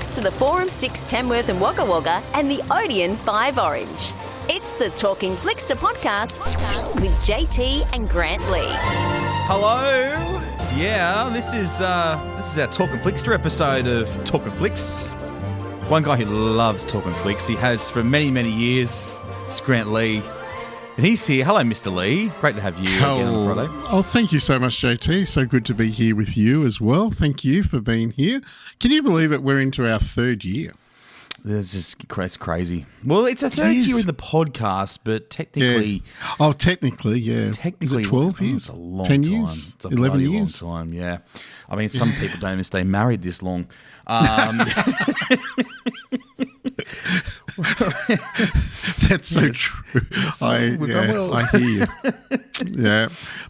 thanks to the Forum 6 Tamworth and Wagga Wagga and the Odeon 5 Orange. It's the Talkin Flickster podcast with JT and Grant Lee. Hello. Yeah, this is our Talkin Flickster episode of Talkin Flicks. One guy who loves Talkin Flicks. He has for many, many years. It's Grant Lee. And he's here. Hello, Mr. Lee. Great to have you again on Friday. Oh, thank you so much, JT. So good to be here with you as well. Thank you for being here. Can you believe it? We're into our third year. It's crazy. Well, it's a third year in the podcast, but technically... Yeah. Oh, technically, yeah. Is it 12 years? It's a long 10 time. years? It's a 11 bloody years? long time, yeah. I mean, some people don't even stay married this long. That's so true. I hear you. Yeah.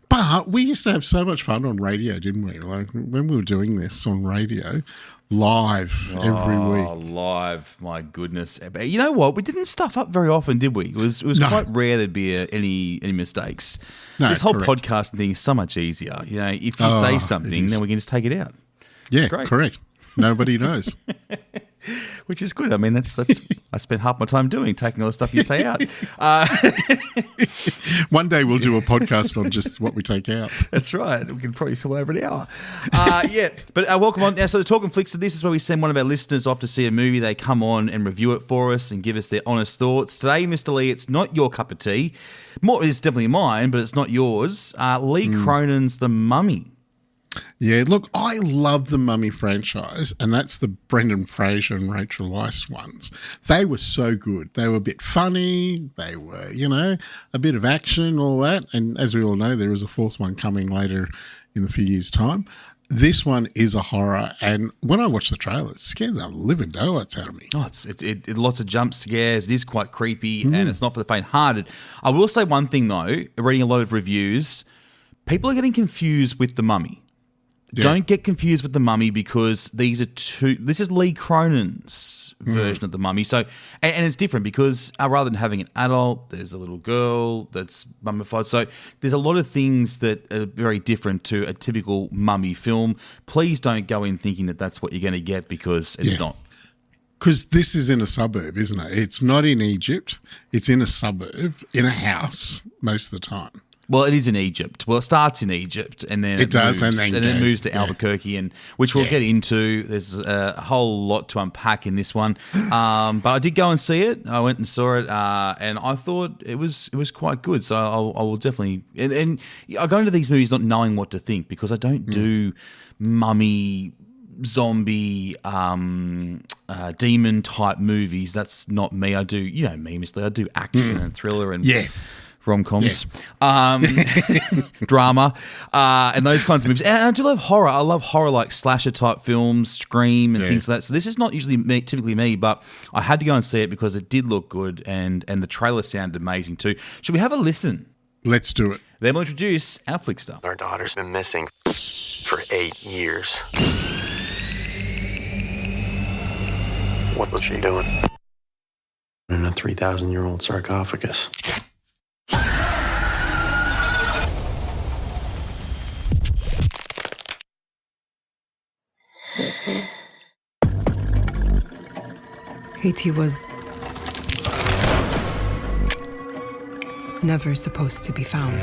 But we used to have so much fun on radio, didn't we? Like when we were doing this on radio, live every week. Oh, live. My goodness. But you know what? We didn't stuff up very often, did we? It was quite rare there'd be any mistakes. No, this whole correct. podcasting thing is so much easier. You know, if you say something, then we can just take it out. Yeah, great. correct. Nobody knows. Which is good. I mean, that's I spent half my time taking all the stuff you say out. One day we'll do a podcast on just what we take out. That's right. We can probably fill over an hour. But welcome on. Now, so the Talkin Flicks, this is where we send one of our listeners off to see a movie. They come on and review it for us and give us their honest thoughts. Today, Mr. Lee, it's not your cup of tea. It's definitely mine, but it's not yours. Lee Cronin's The Mummy. Yeah, look, I love the Mummy franchise, and that's the Brendan Fraser and Rachel Weisz ones. They were so good. They were a bit funny. They were, a bit of action, all that. And as we all know, there is a fourth one coming later in a few years' time. This one is a horror, and when I watched the trailer, it scared the living daylights out of me. Oh, it's lots of jump scares. It is quite creepy, and it's not for the faint-hearted. I will say one thing, though. Reading a lot of reviews, people are getting confused with The Mummy. Yeah. Don't get confused with The Mummy because this is Lee Cronin's version of The Mummy. So, and it's different because rather than having an adult, there's a little girl that's mummified. So there's a lot of things that are very different to a typical mummy film. Please don't go in thinking that that's what you're going to get because it's not. Because this is in a suburb, isn't it? It's not in Egypt. It's in a suburb, in a house most of the time. Well, it is in Egypt. Well, it starts in Egypt, and then it moves to Albuquerque, and which we'll get into. There's a whole lot to unpack in this one, but I did go and see it. I went and saw it, and I thought it was quite good. So I will definitely and I go into these movies not knowing what to think because I don't do mummy, zombie, demon type movies. That's not me. I do, me, Mr. I do action and thriller and rom-coms, drama, and those kinds of movies. And I do love horror. I love horror like slasher-type films, Scream, and things like that. So this is not usually typically me, but I had to go and see it because it did look good, and the trailer sounded amazing too. Should we have a listen? Let's do it. Then we'll introduce our Flickster. Our daughter's been missing for 8 years. What was she doing? In a 3,000-year-old sarcophagus. Haiti was never supposed to be found.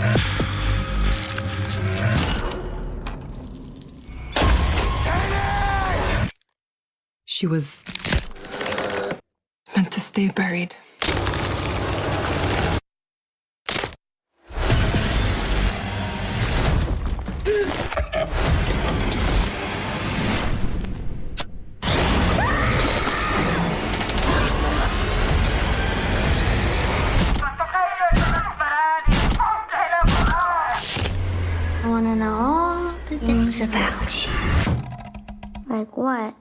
She was meant to stay buried. I want to know all the things about you. Like what?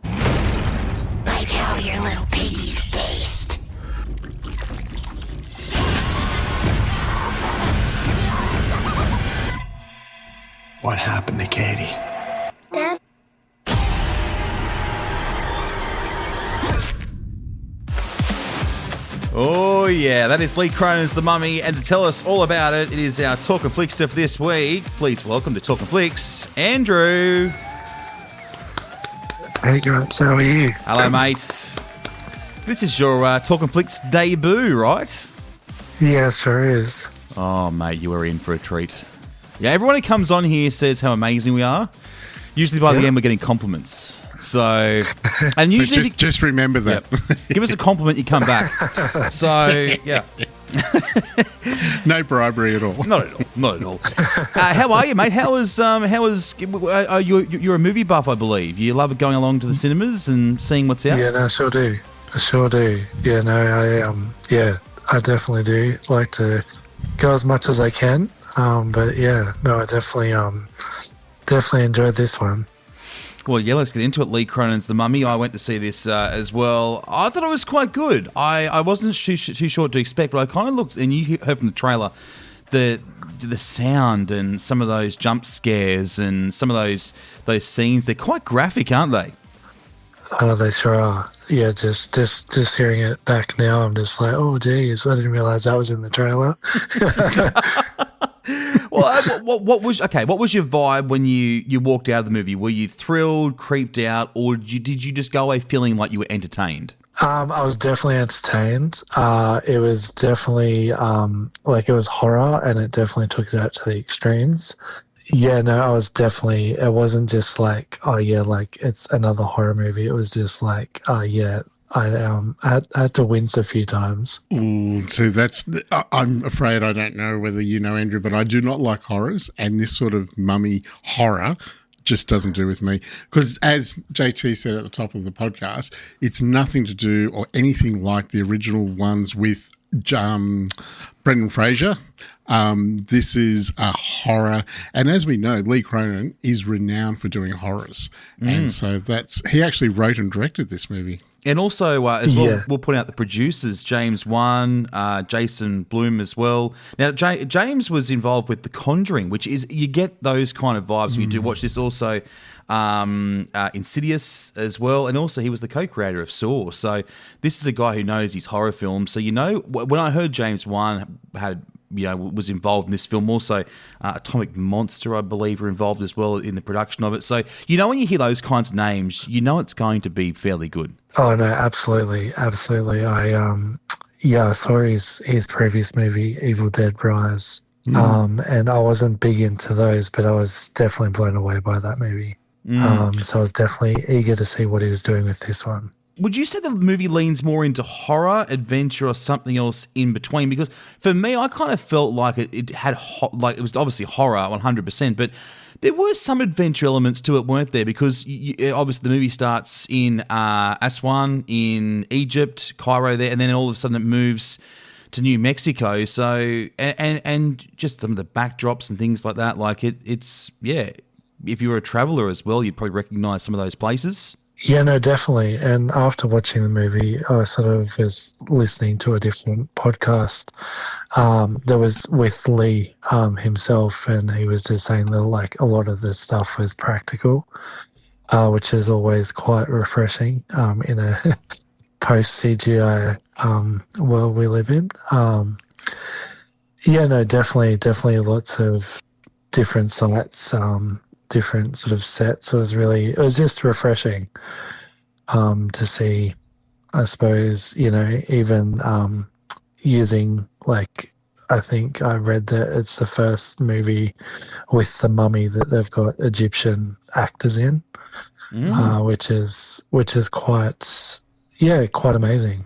Like how your little piggies taste. What happened to Katie? Dad? Oh, yeah, that is Lee Cronin's The Mummy, and to tell us all about it, it is our Talkin Flickster for this week. Please welcome to Talkin Flicks, Andrew. Hey guys, how are you? Hello, mate. This is your Talkin Flicks debut, right? Yeah, sure is. Oh, mate, you are in for a treat. Yeah, everyone who comes on here says how amazing we are. Usually by the end, we're getting compliments. So, and So usually just remember that. Yep. Give us a compliment, you come back. So, yeah. No bribery at all. Not at all. How are you, mate? You're a movie buff, I believe. You love going along to the cinemas and seeing what's out? Yeah, no, I sure do. Yeah, no, I definitely do like to go as much as I can. But yeah, no, I definitely enjoyed this one. Well, yeah, let's get into it. Lee Cronin's The Mummy. I went to see this as well. I thought it was quite good. I wasn't too sure what to expect, but I kind of looked, and you heard from the trailer, the sound and some of those jump scares and some of those scenes. They're quite graphic, aren't they? Oh, they sure are. Yeah, just hearing it back now, I'm just like, oh, geez, I didn't realize that was in the trailer. Well, what was your vibe when you walked out of the movie? Were you thrilled, creeped out, or did you just go away feeling like you were entertained? I was definitely entertained. It was definitely it was horror, and it definitely took that to the extremes. Yeah, no, I was definitely. It wasn't just like, oh yeah, like it's another horror movie. It was just like, oh yeah, I had to wince a few times. Ooh, so I'm afraid I don't know whether you know, Andrew, but I do not like horrors, and this sort of mummy horror just doesn't do with me. Because as JT said at the top of the podcast, it's nothing to do or anything like the original ones with Brendan Fraser. This is a horror, and as we know, Lee Cronin is renowned for doing horrors, and so he actually wrote and directed this movie. And also, as well, we'll point out the producers, James Wan, Jason Blum as well. Now, James was involved with The Conjuring, which is, you get those kind of vibes when you do watch this. Also, Insidious as well. And also, he was the co-creator of Saw. So this is a guy who knows his horror films. So, when I heard James Wan was involved in this film. Also, Atomic Monster, I believe, were involved as well in the production of it. So, when you hear those kinds of names, it's going to be fairly good. Oh no, absolutely. I saw his previous movie, Evil Dead Rise, and I wasn't big into those, but I was definitely blown away by that movie. So I was definitely eager to see what he was doing with this one. Would you say the movie leans more into horror, adventure, or something else in between? Because for me, I kind of felt like it had it was obviously horror 100%, but there were some adventure elements to it, weren't there? Because obviously the movie starts in Aswan in Egypt, Cairo there, and then all of a sudden it moves to New Mexico. So and just some of the backdrops and things like that. Like it's if you were a traveler as well, you'd probably recognise some of those places. Yeah, no, definitely. And after watching the movie, I sort of was listening to a different podcast that was with Lee himself, and he was just saying that a lot of the stuff was practical, which is always quite refreshing in a post-CGI world we live in. Definitely lots of different sites, different sort of sets. It was just refreshing to see, I suppose, even using, I think I read that it's the first movie with the mummy that they've got Egyptian actors in, which is quite amazing.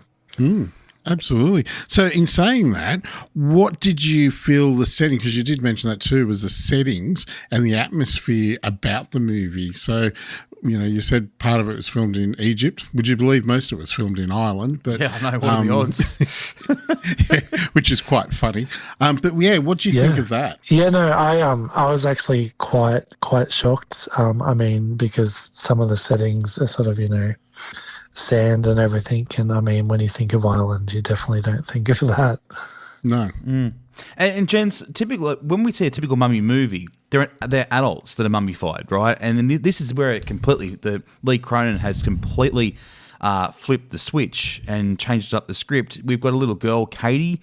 Absolutely. So in saying that, what did you feel the setting, because you did mention that too, was the settings and the atmosphere about the movie. So, you said part of it was filmed in Egypt. Would you believe most of it was filmed in Ireland? But, yeah, I know, what are the odds? Which is quite funny. But yeah, what do you think of that? Yeah, no, I was actually quite shocked. Because some of the settings are sort of, sand and everything, and when you think of Ireland, you definitely don't think of that. No. And Jens, when we see a typical mummy movie, they're adults that are mummified, right? And this is where Lee Cronin has completely flipped the switch and changed up the script. We've got a little girl, Katie.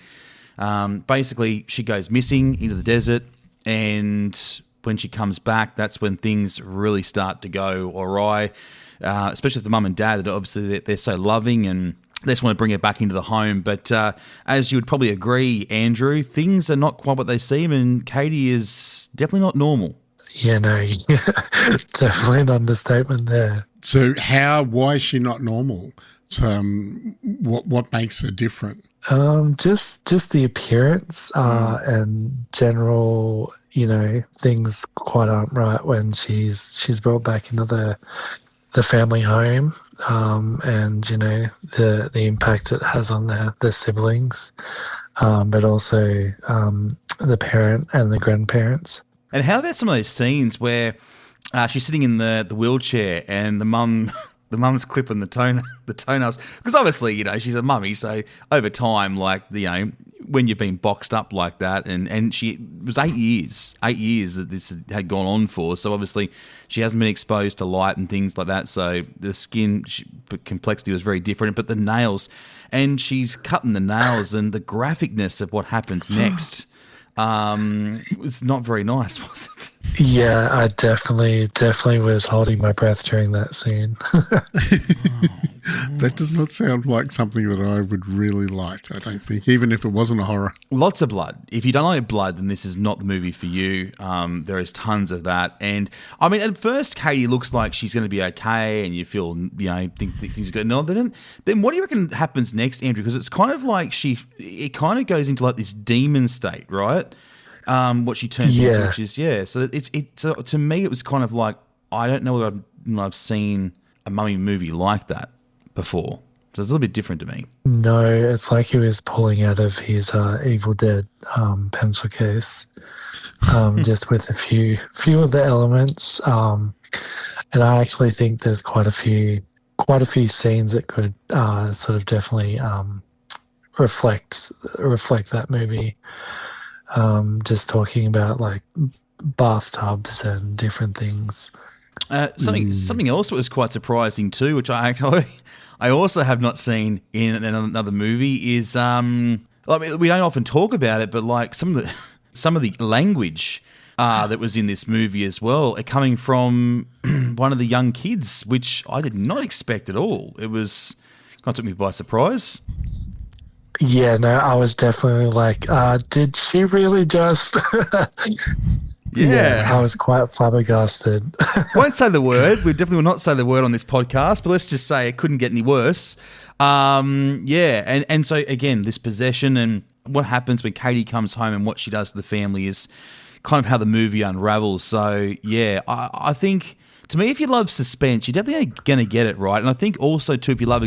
Basically, she goes missing into the desert, and when she comes back, that's when things really start to go awry, especially with the mum and dad. That obviously they're so loving and they just want to bring her back into the home. But as you would probably agree, Andrew, things are not quite what they seem, and Katie is definitely not normal. Yeah, no, definitely an understatement there. So why is she not normal? So, what makes her different? Just the appearance and general, things quite aren't right when she's brought back into the family home, and the impact it has on the siblings, but also the parent and the grandparents. And how about some of those scenes where she's sitting in the wheelchair and the mum's clipping the toenails? Because obviously, she's a mummy, so over time, when you've been boxed up like that, and it was 8 years that this had gone on for, so obviously she hasn't been exposed to light and things like that, so the skin complexity was very different, but the nails, and she's cutting the nails, and the graphicness of what happens next was not very nice, was it? Yeah, I definitely was holding my breath during that scene. That does not sound like something that I would really like, I don't think, even if it wasn't a horror. Lots of blood. If you don't like blood, then this is not the movie for you. There is tons of that. And, I mean, at first, Katie looks like she's going to be okay and you feel, think things are good. No, then what do you reckon happens next, Andrew? Because it's kind of like it kind of goes into like this demon state, right? What she turns into, which is, so to me, it was kind of like, I don't know whether I've seen a mummy movie like that before. So it's a little bit different to me. No, it's like he was pulling out of his Evil Dead pencil case, just with a few of the elements. And I actually think there's quite a few scenes that could sort of definitely reflect that movie. Just talking about like bathtubs and different things. Something else that was quite surprising too, which I also have not seen in another movie, is we don't often talk about it, but like some of the language that was in this movie as well, coming from one of the young kids, which I did not expect at all. It kind of took me by surprise. Yeah, no, I was definitely like, did she really just... Yeah, I was quite flabbergasted. Won't say the word. We definitely will not say the word on this podcast, but let's just say it couldn't get any worse. And so, again, this possession and what happens when Katie comes home and what she does to the family is kind of how the movie unravels. So, yeah, I think, to me, if you love suspense, you're definitely going to get it right. And I think also, too, if you love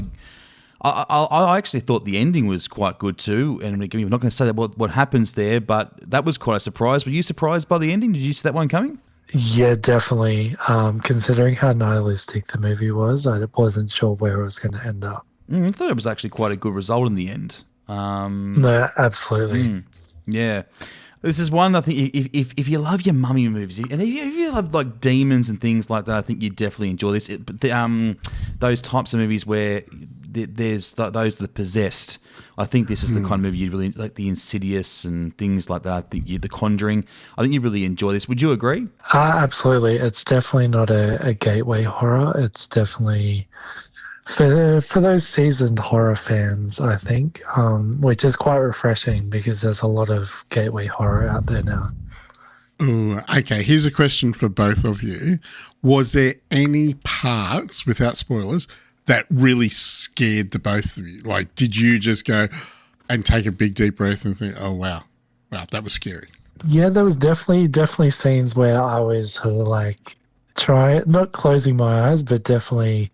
I actually thought the ending was quite good too, and I'm not going to say that what happens there, but that was quite a surprise. Were you surprised by the ending? Did you see that one coming? Yeah, definitely. Considering how nihilistic the movie was, I wasn't sure where it was going to end up. I thought it was actually quite a good result in the end. No, absolutely. Yeah. This is one, I think, if you love your mummy movies, and if you love like demons and things like that, I think you definitely enjoy this. But those types of movies where there's those that are possessed, I think this is the kind of movie you really like, the Insidious and things like that. I think the Conjuring. I think you really enjoy this. Would you agree? Absolutely. It's definitely not a gateway horror. It's definitely for those seasoned horror fans, I think, which is quite refreshing because there's a lot of gateway horror out there now. Ooh, okay, here's a question for both of you. Was there any parts, without spoilers, that really scared the both of you? Like, did you just go and take a big deep breath and think, oh, wow, that was scary? Yeah, there was definitely scenes where I was sort of like not closing my eyes, but definitely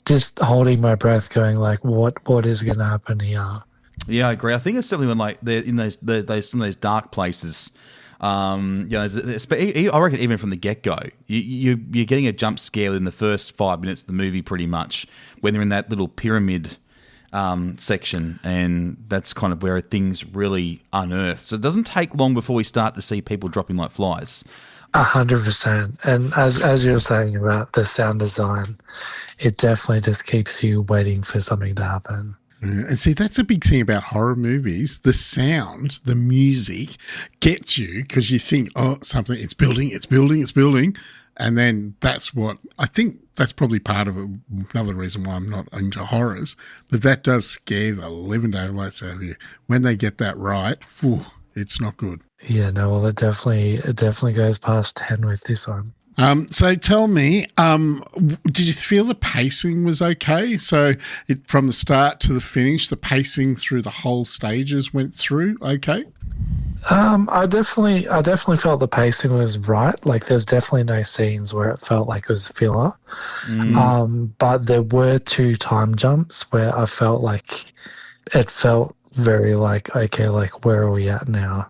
just holding my breath going like, what is going to happen here? Yeah, I agree. I think it's definitely when like they're in those some of those dark places. I reckon even from the get-go, you're getting a jump scare within the first 5 minutes of the movie pretty much when they're in that little pyramid section, and that's kind of where things really unearthed. So it doesn't take long before we start to see people dropping like flies. 100%. And as you were saying about the sound design, it definitely just keeps you waiting for something to happen. And see, that's a big thing about horror movies. The sound, the music gets you because you think, oh, something, it's building. And then that's what I think that's probably part of it. Another reason why I'm not into horrors, but that does scare the living daylights out of you. When they get that right, whew, it's not good. Yeah, no, well, it definitely goes past 10 with this one. So tell me, did you feel the pacing was okay? So from the start to the finish, the pacing through the whole stages went through okay? I definitely felt the pacing was right. Like there's definitely no scenes where it felt like it was filler. But there were 2 time jumps where I felt like it felt very like, okay, like where are we at now?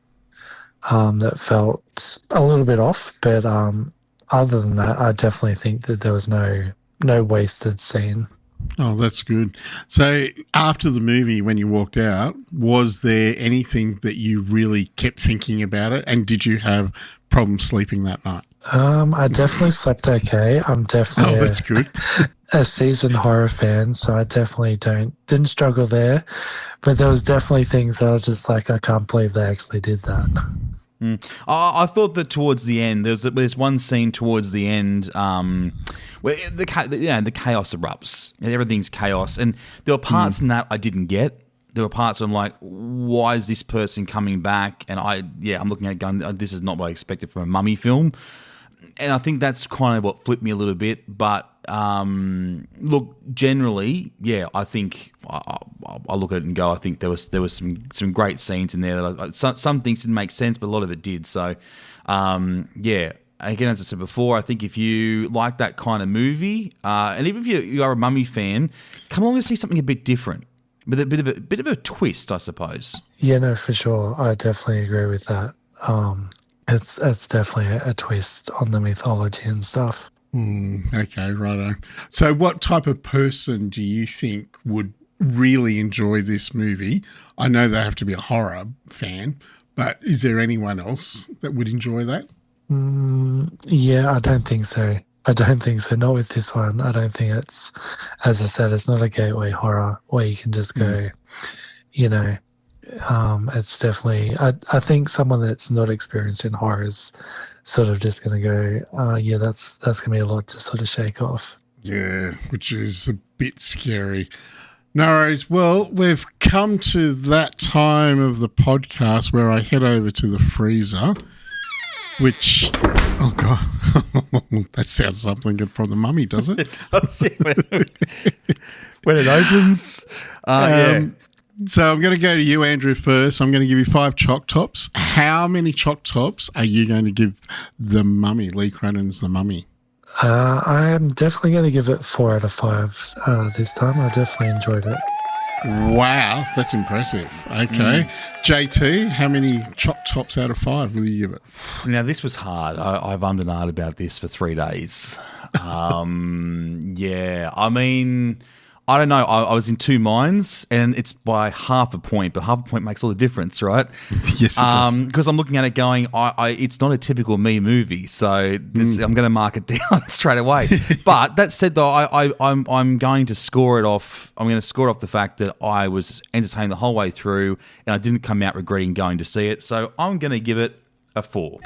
That felt a little bit off, but other than that, I definitely think that there was no wasted scene. Oh, that's good. So after the movie, when you walked out, was there anything that you really kept thinking about it? And did you have problems sleeping that night? I definitely slept okay. I'm definitely that's good. a seasoned horror fan, so I definitely didn't struggle there. But there was definitely things I was just like, I can't believe they actually did that. I thought that towards the end, there's one scene towards the end where the chaos erupts and everything's chaos, and there were parts in that I didn't get. There were parts where I'm like, why is this person coming back? And I'm looking at it going, this is not what I expected from a mummy film. And I think that's kind of what flipped me a little bit. But look, generally, yeah, I think I look at it and go, I think there was some great scenes in there. That some things didn't make sense, but a lot of it did. So, yeah. Again, as I said before, I think if you like that kind of movie, and even if you are a mummy fan, come along and see something a bit different, with a bit of a twist, I suppose. Yeah, no, for sure. I definitely agree with that. It's definitely a twist on the mythology and stuff. Okay, righto. So what type of person do you think would really enjoy this movie? I know they have to be a horror fan, but is there anyone else that would enjoy that? Yeah, I don't think so. Not with this one. I don't think it's, as I said, it's not a gateway horror where you can just go, it's definitely, I think someone that's not experienced in horror is sort of just going to go, yeah, that's going to be a lot to sort of shake off. Yeah, which is a bit scary. No worries. Well, we've come to that time of the podcast where I head over to the freezer, which, oh God, that sounds something good from the mummy, does it? It does, when it opens. Yeah. So I'm going to go to you, Andrew, first. I'm going to give you 5 choc tops. How many choc tops are you going to give the mummy, Lee Cronin's The Mummy? I am definitely going to give it 4 out of 5 this time. I definitely enjoyed it. Wow, that's impressive. Okay. JT, how many choc tops out of 5 will you give it? Now, this was hard. I've ummed and ahed about this for 3 days. Yeah, I mean, I don't know. I was in 2 minds, and it's by half a point, but half a point makes all the difference, right? Yes, it does. Because I'm looking at it going, it's not a typical me movie, so I'm going to mark it down straight away. But that said, though, I'm going to score it off. I'm going to score it off the fact that I was entertained the whole way through, and I didn't come out regretting going to see it. So I'm going to give it a 4.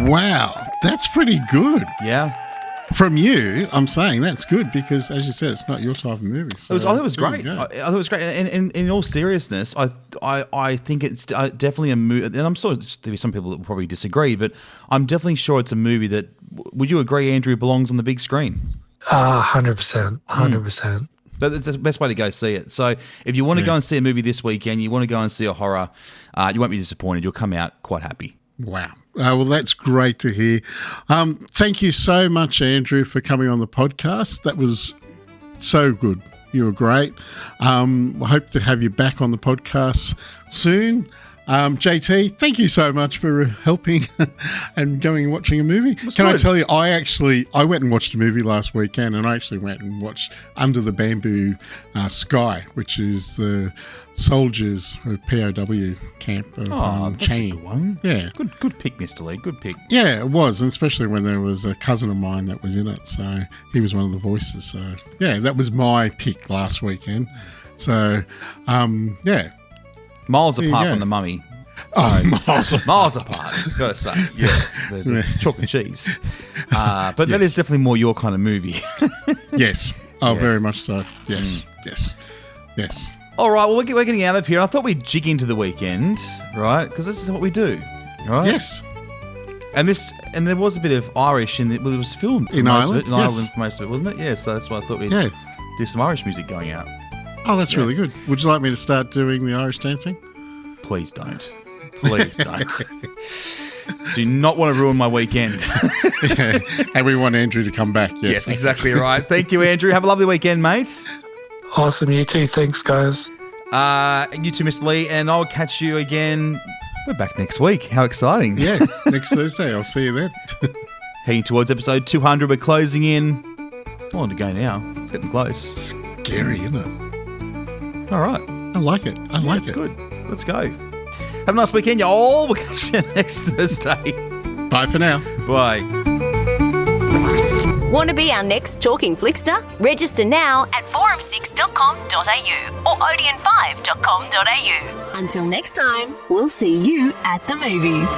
Wow, that's pretty good. Yeah. From you, I'm saying that's good because, as you said, it's not your type of movie. So I thought it was great. I thought it was great. And in all seriousness, I think it's definitely a movie. And I'm sure there'll be some people that will probably disagree, but I'm definitely sure it's a movie that, would you agree, Andrew, belongs on the big screen? 100%. 100%. That's the best way to go see it. So if you want to go and see a movie this weekend, you want to go and see a horror, you won't be disappointed. You'll come out quite happy. Wow. Well, that's great to hear. Thank you so much, Andrew, for coming on the podcast. That was so good. You were great. I hope to have you back on the podcast soon. JT, thank you so much for helping and going and watching a movie. Can I tell you, I went and watched a movie last weekend, and I actually went and watched Under the Bamboo Sky, which is the soldiers of POW camp of that's a good one. Yeah. Good pick, Mr. Lee. Good pick. Yeah, it was, and especially when there was a cousin of mine that was in it, so he was one of the voices. So, yeah, that was my pick last weekend. So, yeah. Miles apart from the Mummy. Miles apart, gotta say. Yeah, the chalk and cheese. But that is definitely more your kind of movie. Yes. Oh, very much so. Yes. Yes. All right, well, we're getting out of here. I thought we'd jig into the weekend, right? Because this is what we do, right? Yes. And there was a bit of Irish in it. Well, it was filmed in Ireland. In Ireland for most of it, wasn't it? Yeah, so that's why I thought we'd do some Irish music going out. Oh, that's really good. Would you like me to start doing the Irish dancing? Please don't. Please don't. Do not want to ruin my weekend. And we want Andrew to come back. Yes, exactly right. Thank you, Andrew. Have a lovely weekend, mate. Awesome, you too. Thanks, guys. You too, Mr. Lee, and I'll catch you again. We're back next week. How exciting. Yeah, next Thursday. I'll see you then. Heading towards episode 200. We're closing in. How long to go now? It's getting close. Scary, isn't it? All right. I like it. I like it. It's good. Let's go. Have a nice weekend, y'all. We'll catch you next Thursday. Bye for now. Bye. Want to be our next Talking Flickster? Register now at 4of6.com.au or odeon5.com.au. Until next time, we'll see you at the movies.